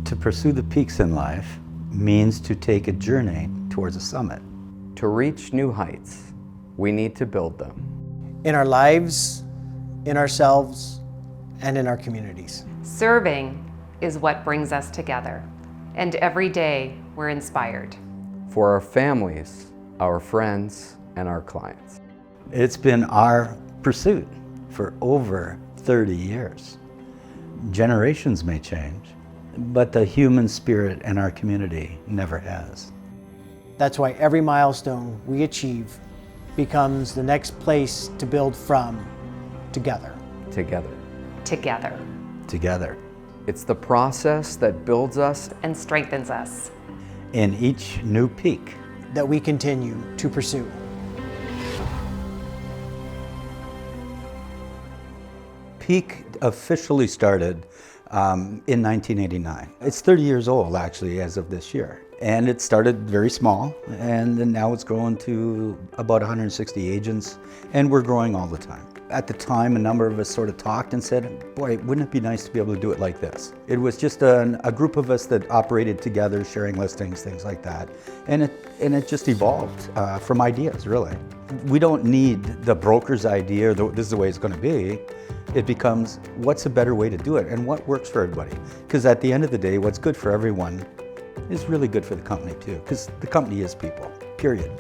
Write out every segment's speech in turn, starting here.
To pursue the peaks in life means to take a journey towards a summit. To reach new heights, we need to build them. In our lives, in ourselves, and in our communities. Serving is what brings us together, and every day we're inspired. For our families, our friends, and our clients. It's been our pursuit for over 30 years. Generations may change, but the human spirit in our community never has. That's why every milestone we achieve becomes the next place to build from, together. Together. Together. Together. It's the process that builds us And strengthens us. In each new peak. That we continue to pursue. Peak officially started in 1989. It's 30 years old actually as of this year. And it started very small, and then now it's grown to about 160 agents, and we're growing all the time. At the time, a number of us sort of talked and said, boy, wouldn't it be nice to be able to do it like this? It was just a group of us that operated together, sharing listings, things like that. And it just evolved from ideas, really. We don't need the broker's idea, or this is the way it's going to be. It becomes, what's a better way to do it, and what works for everybody? Because at the end of the day, what's good for everyone is really good for the company too, because the company is people, period.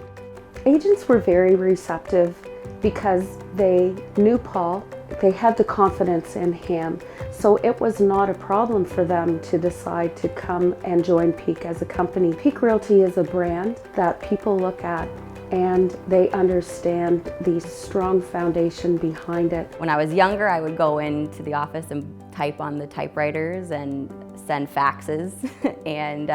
Agents were very receptive because they knew Paul, they had the confidence in him, so it was not a problem for them to decide to come and join Peak as a company. Peak Realty is a brand that people look at and they understand the strong foundation behind it. When I was younger, I would go into the office and type on the typewriters and send faxes and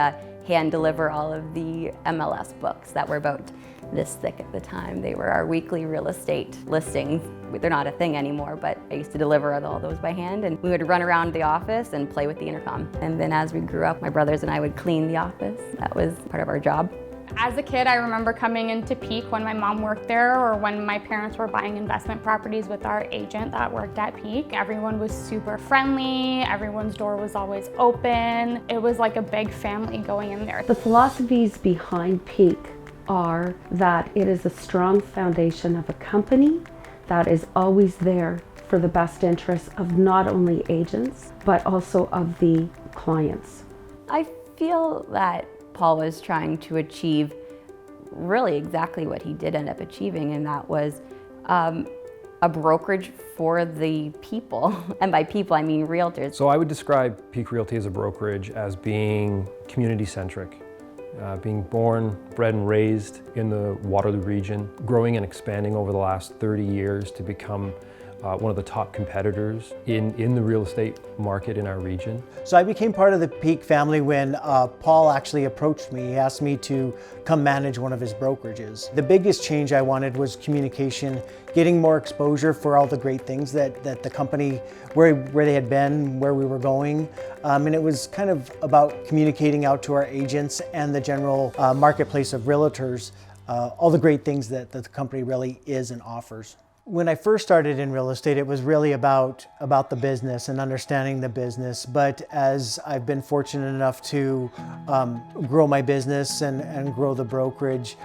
hand deliver all of the MLS books that were about this thick at the time. They were our weekly real estate listings. They're not a thing anymore, but I used to deliver all those by hand, and we would run around the office and play with the intercom. And then as we grew up, my brothers and I would clean the office. That was part of our job. As a kid, I remember coming into Peak when my mom worked there, or when my parents were buying investment properties with our agent that worked at Peak. Everyone was super friendly, everyone's door was always open. It was like a big family going in there. The philosophies behind Peak are that it is a strong foundation of a company that is always there for the best interests of not only agents, but also of the clients. I feel that Paul was trying to achieve really exactly what he did end up achieving, and that was a brokerage for the people. And by people, I mean realtors. So I would describe Peak Realty as a brokerage as being community-centric. Being born, bred and raised in the Waterloo region, growing and expanding over the last 30 years to become one of the top competitors in the real estate market in our region. So I became part of the Peak family when Paul actually approached me. He asked me to come manage one of his brokerages. The biggest change I wanted was communication, getting more exposure for all the great things that the company, where they had been, where we were going. And it was kind of about communicating out to our agents and the general marketplace of realtors, all the great things that the company really is and offers. When I first started in real estate, it was really about the business and understanding the business. But as I've been fortunate enough to grow my business and grow the brokerage,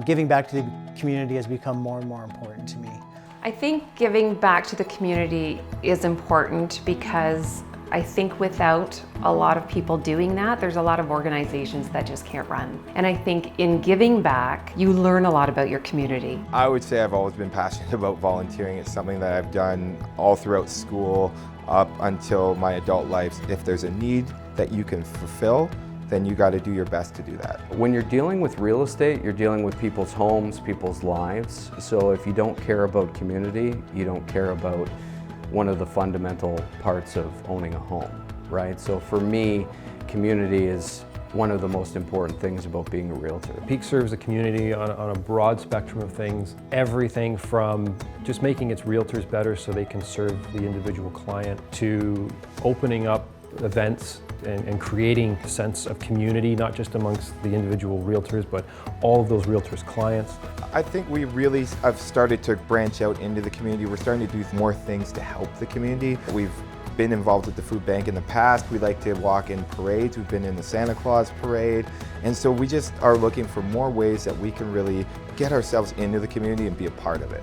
giving back to the community has become more and more important to me. I think giving back to the community is important because I think without a lot of people doing that, there's a lot of organizations that just can't run. And I think in giving back, you learn a lot about your community. I would say I've always been passionate about volunteering. It's something that I've done all throughout school up until my adult life. If there's a need that you can fulfill, then you got to do your best to do that. When you're dealing with real estate, you're dealing with people's homes, people's lives. So if you don't care about community, you don't care about one of the fundamental parts of owning a home, right? So for me, community is one of the most important things about being a realtor. Peak serves the community on a broad spectrum of things. Everything from just making its realtors better so they can serve the individual client, to opening up events and creating a sense of community, not just amongst the individual realtors, but all of those realtors' clients. I think we really have started to branch out into the community. We're starting to do more things to help the community. We've been involved with the food bank in the past. We like to walk in parades. We've been in the Santa Claus parade. And so we just are looking for more ways that we can really get ourselves into the community and be a part of it.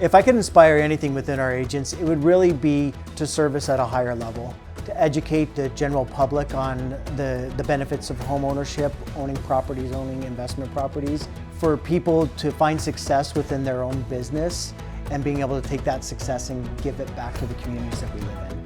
If I could inspire anything within our agents, it would really be to service at a higher level, to educate the general public on the benefits of home ownership, owning properties, owning investment properties, for people to find success within their own business and being able to take that success and give it back to the communities that we live in.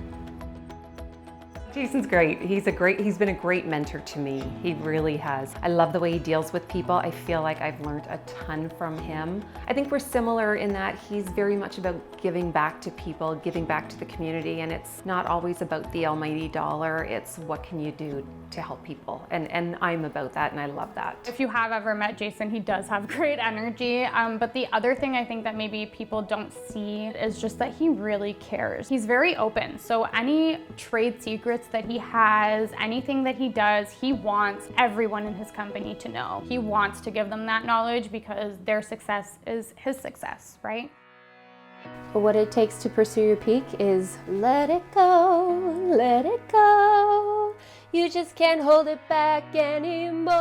Jason's great. He's been a great mentor to me. He really has. I love the way he deals with people. I feel like I've learned a ton from him. I think we're similar in that he's very much about giving back to people, giving back to the community, and it's not always about the almighty dollar. It's what can you do to help people, and I'm about that, and I love that. If you have ever met Jason, he does have great energy, but the other thing I think that maybe people don't see is just that he really cares. He's very open, so any trade secrets that he has, anything that he does, he wants everyone in his company to know. He wants to give them that knowledge because their success is his success, right? What it takes to pursue your peak is let it go, let it go. You just can't hold it back anymore.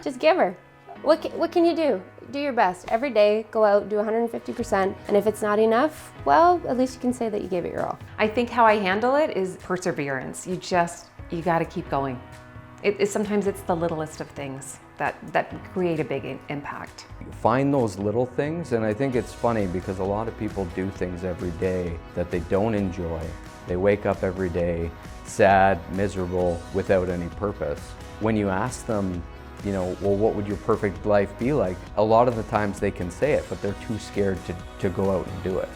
Just give her. What can you do? Do your best. Every day, go out, do 150%, and if it's not enough, well, at least you can say that you gave it your all. I think how I handle it is perseverance. You gotta keep going. Sometimes it's the littlest of things that create a big impact. Find those little things, and I think it's funny because a lot of people do things every day that they don't enjoy. They wake up every day sad, miserable, without any purpose. When you ask them, you know, well, what would your perfect life be like? A lot of the times they can say it, but they're too scared to go out and do it.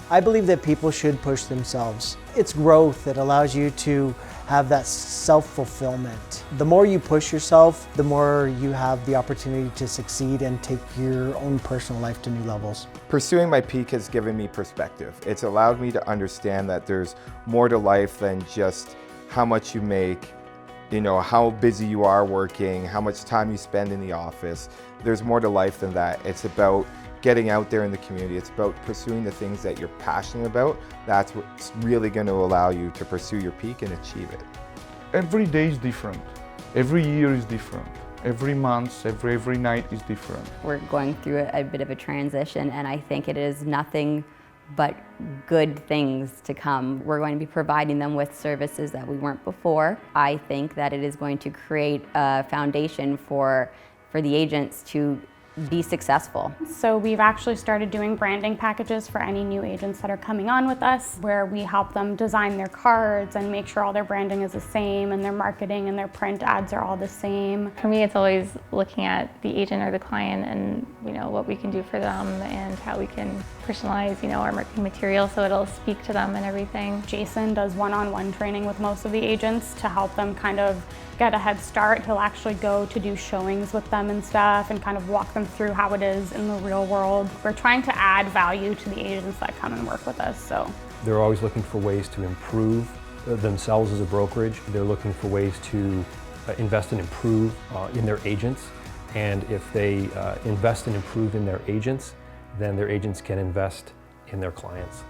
I believe that people should push themselves. It's growth that allows you to have that self-fulfillment. The more you push yourself, the more you have the opportunity to succeed and take your own personal life to new levels. Pursuing my peak has given me perspective. It's allowed me to understand that there's more to life than just how much you make, you know, how busy you are working, how much time you spend in the office. There's more to life than that. It's about getting out there in the community. It's about pursuing the things that you're passionate about. That's what's really going to allow you to pursue your peak and achieve it. Every day is different. Every year is different. Every month, every night is different. We're going through a bit of a transition, and I think it is nothing but good things to come. We're going to be providing them with services that we weren't before. I think that it is going to create a foundation for the agents to be successful. So we've actually started doing branding packages for any new agents that are coming on with us, where we help them design their cards and make sure all their branding is the same and their marketing and their print ads are all the same. For me, it's always looking at the agent or the client and, you know, what we can do for them and how we can personalize, you know, our marketing material so it'll speak to them and everything. Jason does one-on-one training with most of the agents to help them kind of get a head start. He'll actually go to do showings with them and stuff and kind of walk them through how it is in the real world. We're trying to add value to the agents that come and work with us. So They're always looking for ways to improve themselves as a brokerage. They're looking for ways to invest and improve in their agents. And if they invest and improve in their agents, then their agents can invest in their clients.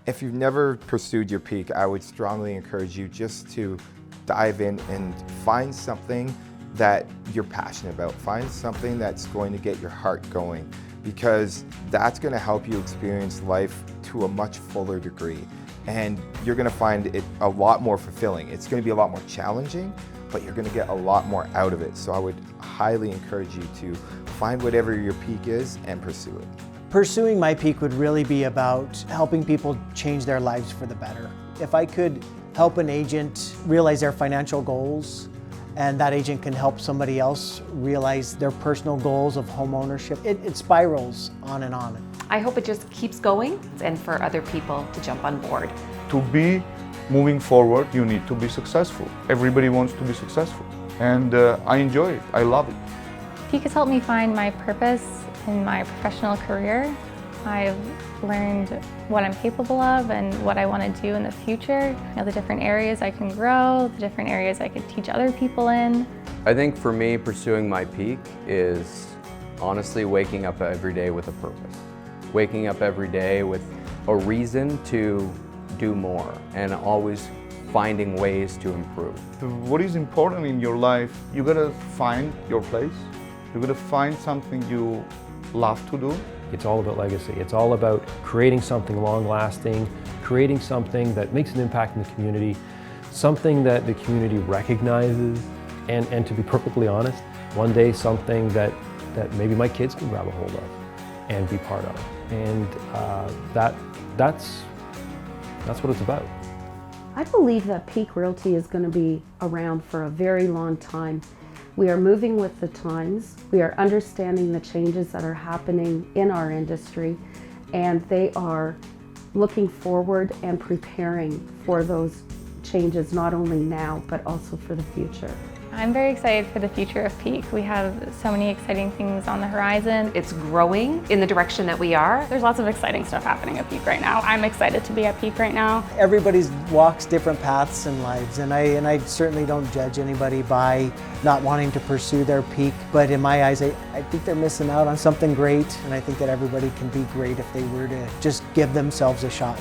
If you've never pursued your peak, I would strongly encourage you just to dive in and find something that you're passionate about. Find something that's going to get your heart going, because that's going to help you experience life to a much fuller degree. And you're going to find it a lot more fulfilling. It's going to be a lot more challenging, but you're going to get a lot more out of it. So I would highly encourage you to find whatever your peak is and pursue it. Pursuing my peak would really be about helping people change their lives for the better. If I could help an agent realize their financial goals, and that agent can help somebody else realize their personal goals of home ownership, it spirals on and on. I hope it just keeps going and for other people to jump on board. To be moving forward, you need to be successful. Everybody wants to be successful. And I enjoy it. I love it. Peak has helped me find my purpose in my professional career. I've learned what I'm capable of and what I want to do in the future. You know, the different areas I can grow, the different areas I could teach other people in. I think for me, pursuing my peak is honestly waking up every day with a purpose. Waking up every day with a reason to do more and always finding ways to improve. What is important in your life, you gotta find your place. You gotta find something you love to do. It's all about legacy. It's all about creating something long-lasting, creating something that makes an impact in the community, something that the community recognizes, and to be perfectly honest, one day something that maybe my kids can grab a hold of and be part of. And that's what it's about. I believe that Peak Realty is going to be around for a very long time. We are moving with the times. We are understanding the changes that are happening in our industry, and they are looking forward and preparing for those changes, not only now, but also for the future. I'm very excited for the future of Peak. We have so many exciting things on the horizon. It's growing in the direction that we are. There's lots of exciting stuff happening at Peak right now. I'm excited to be at Peak right now. Everybody walks different paths in lives, and I certainly don't judge anybody by not wanting to pursue their peak. But in my eyes, I think they're missing out on something great, and I think that everybody can be great if they were to just give themselves a shot.